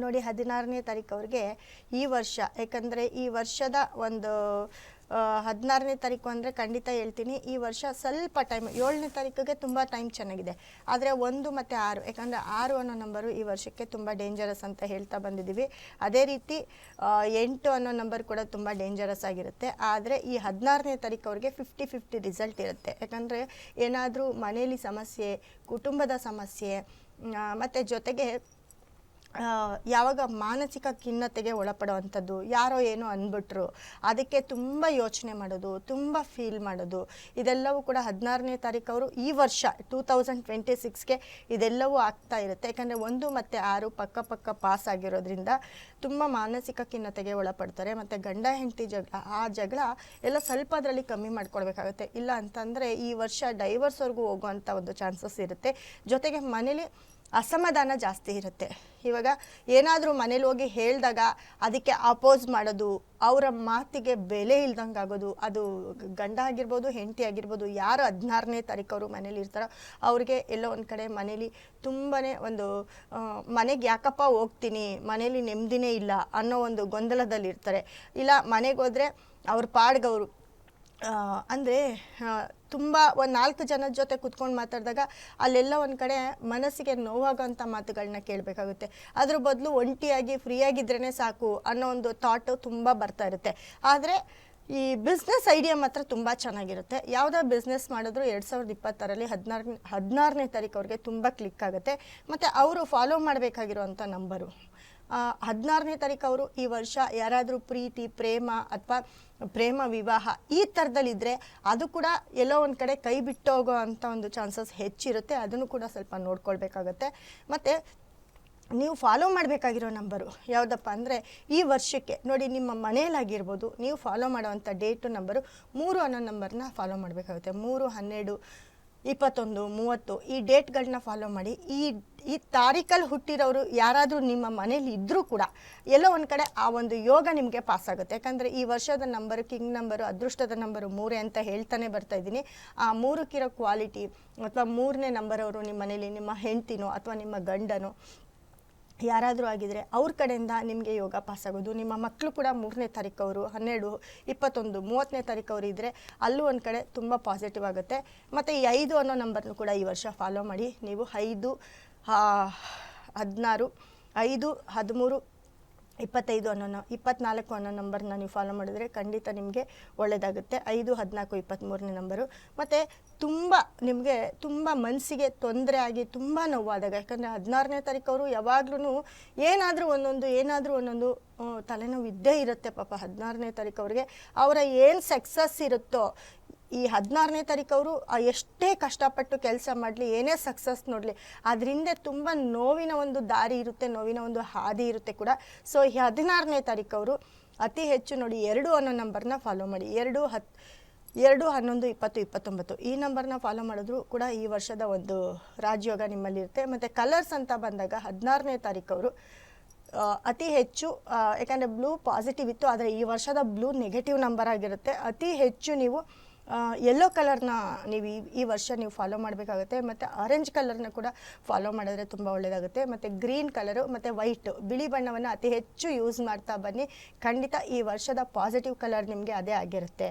ನೋಡಿ 16ನೇ ತಾರೀಕು ಅವ್ರಿಗೆ ಈ ವರ್ಷ, ಯಾಕಂದರೆ ಈ ವರ್ಷದ ಒಂದು 16ನೇ ತಾರೀಕು ಅಂದರೆ ಖಂಡಿತ ಹೇಳ್ತೀನಿ, ಈ ವರ್ಷ ಸ್ವಲ್ಪ ಟೈಮ್ 7ನೇ ತಾರೀಕಿಗೆ ತುಂಬ ಟೈಮ್ ಚೆನ್ನಾಗಿದೆ. ಆದರೆ 1 ಮತ್ತು 6, ಯಾಕಂದರೆ 6 ಅನ್ನೋ ನಂಬರು ಈ ವರ್ಷಕ್ಕೆ ತುಂಬ ಡೇಂಜರಸ್ ಅಂತ ಹೇಳ್ತಾ ಬಂದಿದ್ದೀವಿ. ಅದೇ ರೀತಿ 8 ಅನ್ನೋ ನಂಬರ್ ಕೂಡ ತುಂಬ ಡೇಂಜರಸ್ ಆಗಿರುತ್ತೆ. ಆದರೆ ಈ 16ನೇ ತಾರೀಕು ಅವ್ರಿಗೆ 50-50 ರಿಸಲ್ಟ್ ಇರುತ್ತೆ. ಯಾಕಂದರೆ ಏನಾದರೂ ಮನೆಯಲ್ಲಿ ಸಮಸ್ಯೆ, ಕುಟುಂಬದ ಸಮಸ್ಯೆ, ಮತ್ತು ಜೊತೆಗೆ ಯಾವಾಗ ಮಾನಸಿಕ ಖಿನ್ನತೆಗೆ ಒಳಪಡುವಂಥದ್ದು, ಯಾರೋ ಏನೋ ಅಂದ್ಬಿಟ್ರು ಅದಕ್ಕೆ ತುಂಬ ಯೋಚನೆ ಮಾಡೋದು, ತುಂಬ ಫೀಲ್ ಮಾಡೋದು, ಇದೆಲ್ಲವೂ ಕೂಡ 16ನೇ ತಾರೀಕು ಅವರು ಈ ವರ್ಷ 2026ಗೆ ಇದೆಲ್ಲವೂ ಆಗ್ತಾ ಇರುತ್ತೆ. ಯಾಕಂದರೆ 1 ಮತ್ತು 6 ಪಕ್ಕ ಪಾಸ್ ಆಗಿರೋದ್ರಿಂದ ತುಂಬ ಮಾನಸಿಕ ಖಿನ್ನತೆಗೆ ಒಳಪಡ್ತಾರೆ. ಮತ್ತು ಗಂಡ ಹೆಂಡತಿ ಜಗಳ, ಆ ಜಗಳ ಎಲ್ಲ ಸ್ವಲ್ಪ ಅದರಲ್ಲಿ ಕಮ್ಮಿ ಮಾಡ್ಕೊಳ್ಬೇಕಾಗುತ್ತೆ. ಇಲ್ಲ ಅಂತಂದರೆ ಈ ವರ್ಷ ಡೈವರ್ಸ್ವರೆಗೂ ಹೋಗುವಂಥ ಒಂದು ಚಾನ್ಸಸ್ ಇರುತ್ತೆ. ಜೊತೆಗೆ ಮನೇಲಿ ಅಸಮಾಧಾನ ಜಾಸ್ತಿ ಇರುತ್ತೆ. ಇವಾಗ ಏನಾದರೂ ಮನೇಲಿ ಹೋಗಿ ಹೇಳಿದಾಗ ಅದಕ್ಕೆ ಅಪೋಸ್ ಮಾಡೋದು, ಅವರ ಮಾತಿಗೆ ಬೆಲೆ ಇಲ್ದಂಗೆ ಆಗೋದು, ಅದು ಗಂಡ ಆಗಿರ್ಬೋದು ಹೆಂಡತಿ ಆಗಿರ್ಬೋದು, ಯಾರು 16ನೇ ತಾರೀಕು ಅವರು ಮನೇಲಿ ಇರ್ತಾರೋ ಅವ್ರಿಗೆ ಎಲ್ಲೋ ಒಂದು ಕಡೆ ಮನೇಲಿ ತುಂಬಾ ಒಂದು ಮನೆಗೆ ಯಾಕಪ್ಪ ಹೋಗ್ತೀನಿ, ಮನೇಲಿ ನೆಮ್ಮದಿನೇ ಇಲ್ಲ ಅನ್ನೋ ಒಂದು ಗೊಂದಲದಲ್ಲಿರ್ತಾರೆ. ಇಲ್ಲ ಮನೆಗೆ ಹೋದರೆ ಅವ್ರ ಪಾಡ್ಗವರು ಅಂದರೆ ತುಂಬ ಒಂದು 4 ಜನದ ಜೊತೆ ಕುತ್ಕೊಂಡು ಮಾತಾಡಿದಾಗ ಅಲ್ಲೆಲ್ಲ ಒಂದು ಕಡೆ ಮನಸ್ಸಿಗೆ ನೋವಾಗೋಂಥ ಮಾತುಗಳನ್ನ ಕೇಳಬೇಕಾಗುತ್ತೆ. ಅದ್ರ ಬದಲು ಒಂಟಿಯಾಗಿ ಫ್ರೀಯಾಗಿದ್ರೇ ಸಾಕು ಅನ್ನೋ ಒಂದು ಥಾಟು ತುಂಬ ಬರ್ತಾ ಇರುತ್ತೆ. ಆದರೆ ಈ ಬಿಸ್ನೆಸ್ ಐಡಿಯಾ ಮಾತ್ರ ತುಂಬ ಚೆನ್ನಾಗಿರುತ್ತೆ. ಯಾವುದೇ ಬಿಸ್ನೆಸ್ ಮಾಡಿದ್ರು 2026ರಲ್ಲಿ 16ನೇ ತಾರೀಕು ಅವ್ರಿಗೆ ತುಂಬ ಕ್ಲಿಕ್ ಆಗುತ್ತೆ. ಮತ್ತು ಅವರು ಫಾಲೋ ಮಾಡಬೇಕಾಗಿರುವಂಥ ನಂಬರು 16ನೇ ತಾರೀಕು ಅವರು ಈ ವರ್ಷ ಯಾರಾದರೂ ಪ್ರೀತಿ, ಪ್ರೇಮ ಅಥವಾ ಪ್ರೇಮ ವಿವಾಹ ಈ ಥರದಲ್ಲಿದ್ದರೆ ಅದು ಕೂಡ ಎಲ್ಲೋ ಒಂದು ಕಡೆ ಕೈ ಬಿಟ್ಟು ಹೋಗೋ ಅಂಥ ಒಂದು ಚಾನ್ಸಸ್ ಹೆಚ್ಚಿರುತ್ತೆ. ಅದನ್ನು ಕೂಡ ಸ್ವಲ್ಪ ನೋಡ್ಕೊಳ್ಬೇಕಾಗತ್ತೆ. ಮತ್ತು ನೀವು ಫಾಲೋ ಮಾಡಬೇಕಾಗಿರೋ ನಂಬರು ಯಾವುದಪ್ಪ ಅಂದರೆ ಈ ವರ್ಷಕ್ಕೆ ನೋಡಿ, ನಿಮ್ಮ ಮನೆಯಲ್ಲಾಗಿರ್ಬೋದು ನೀವು ಫಾಲೋ ಮಾಡೋವಂಥ ಡೇಟು ನಂಬರು 3 ಅನ್ನೋ ನಂಬರ್ನ ಫಾಲೋ ಮಾಡಬೇಕಾಗುತ್ತೆ. 3, 12, 21, 30 ಈ ಡೇಟ್ಗಳನ್ನ ಫಾಲೋ ಮಾಡಿ. ಈ ತಾರೀಕಲ್ಲಿ ಹುಟ್ಟಿರೋರು ಯಾರಾದರೂ ನಿಮ್ಮ ಮನೇಲಿ ಇದ್ದರೂ ಕೂಡ ಎಲ್ಲೋ ಒಂದು ಕಡೆ ಆ ಒಂದು ಯೋಗ ನಿಮಗೆ ಪಾಸ್ ಆಗುತ್ತೆ. ಯಾಕಂದರೆ ಈ ವರ್ಷದ ನಂಬರು ಕಿಂಗ್ ನಂಬರು, ಅದೃಷ್ಟದ ನಂಬರು 3 ಅಂತ ಹೇಳ್ತಾನೆ ಬರ್ತಾ ಇದ್ದೀನಿ. ಆ 3ಕ್ಕಿರೋ ಕ್ವಾಲಿಟಿ ಅಥವಾ 3ನೇ ನಂಬರ್ ಅವರು ನಿಮ್ಮ ಮನೇಲಿ ನಿಮ್ಮ ಹೆಂಡ್ತಿನೋ ಅಥವಾ ನಿಮ್ಮ ಗಂಡನೋ ಯಾರಾದರೂ ಆಗಿದರೆ ಅವ್ರ ಕಡೆಯಿಂದ ನಿಮಗೆ ಯೋಗ ಪಾಸ್ ಆಗೋದು. ನಿಮ್ಮ ಮಕ್ಕಳು ಕೂಡ 3ನೇ ತಾರೀಕು ಅವರು 12, 21, 30ನೇ ತಾರೀಕು ಅವರು ಇದ್ದರೆ ಅಲ್ಲೂ ಒಂದು ಕಡೆ ತುಂಬ ಪಾಸಿಟಿವ್ ಆಗುತ್ತೆ. ಮತ್ತು ಈ 5 ಅನ್ನೋ ನಂಬರ್ನು ಕೂಡ ಈ ವರ್ಷ ಫಾಲೋ ಮಾಡಿ. ನೀವು 5, 16, 5, 13, 25 ಅನ್ನೋ 24 ಅನ್ನೋ ನಂಬರ್ನ ನೀವು ಫಾಲೋ ಮಾಡಿದ್ರೆ ಖಂಡಿತ ನಿಮಗೆ ಒಳ್ಳೆಯದಾಗುತ್ತೆ. 5, 14, 23ನೇ ನಂಬರು. ಮತ್ತು ನಿಮಗೆ ತುಂಬ ಮನಸ್ಸಿಗೆ ತೊಂದರೆ ಆಗಿ ತುಂಬ ನೋವಾದಾಗ, ಯಾಕಂದರೆ 16ನೇ ತಾರೀಕು ಅವರು ಯಾವಾಗ್ಲೂ ಏನಾದರೂ ಒಂದೊಂದು ತಲೆನೋವು ಇದ್ದೇ ಇರುತ್ತೆ ಪಾಪ 16ನೇ ತಾರೀಕು ಅವ್ರಿಗೆ. ಅವರ ಏನು ಸಕ್ಸಸ್ ಇರುತ್ತೋ ಈ 16ನೇ ತಾರೀಕು ಅವರು ಎಷ್ಟೇ ಕಷ್ಟಪಟ್ಟು ಕೆಲಸ ಮಾಡಲಿ, ಏನೇ ಸಕ್ಸಸ್ ನೋಡಲಿ, ಅದರಿಂದ ತುಂಬ ನೋವಿನ ಒಂದು ದಾರಿ ಇರುತ್ತೆ, ನೋವಿನ ಒಂದು ಹಾದಿ ಇರುತ್ತೆ ಕೂಡ. ಸೊ ಈ 16ನೇ ತಾರೀಕು ಅವರು ಅತಿ ಹೆಚ್ಚು ನೋಡಿ 2 ಅನ್ನೋ ನಂಬರ್ನ ಫಾಲೋ ಮಾಡಿ. 2, 11, 20, 29 ಈ ನಂಬರ್ನ ಫಾಲೋ ಮಾಡಿದ್ರು ಕೂಡ ಈ ವರ್ಷದ ಒಂದು ರಾಜಯೋಗ ನಿಮ್ಮಲ್ಲಿರುತ್ತೆ. ಮತ್ತು ಕಲರ್ಸ್ ಅಂತ ಬಂದಾಗ 16ನೇ ತಾರೀಕು ಅವರು ಅತಿ ಹೆಚ್ಚು, ಯಾಕಂದರೆ ಬ್ಲೂ ಪಾಸಿಟಿವ್ ಇತ್ತು, ಆದರೆ ಈ ವರ್ಷದ ಬ್ಲೂ ನೆಗೆಟಿವ್ ನಂಬರ್ ಆಗಿರುತ್ತೆ. ಅತಿ ಹೆಚ್ಚು ನೀವು ಯೆಲ್ಲೋ ಕಲರ್ನ ನೀವು ಈ ವರ್ಷ ನೀವು ಫಾಲೋ ಮಾಡಬೇಕಾಗುತ್ತೆ. ಮತ್ತು ಆರೆಂಜ್ ಕಲರ್ನ ಕೂಡ ಫಾಲೋ ಮಾಡಿದ್ರೆ ತುಂಬ ಒಳ್ಳೆಯದಾಗುತ್ತೆ. ಮತ್ತು ಗ್ರೀನ್ ಕಲರು ಮತ್ತು ವೈಟ್, ಬಿಳಿ ಬಣ್ಣವನ್ನು ಅತಿ ಹೆಚ್ಚು ಯೂಸ್ ಮಾಡ್ತಾ ಬನ್ನಿ. ಖಂಡಿತ ಈ ವರ್ಷದ ಪಾಸಿಟಿವ್ ಕಲರ್ ನಿಮಗೆ ಅದೇ ಆಗಿರುತ್ತೆ.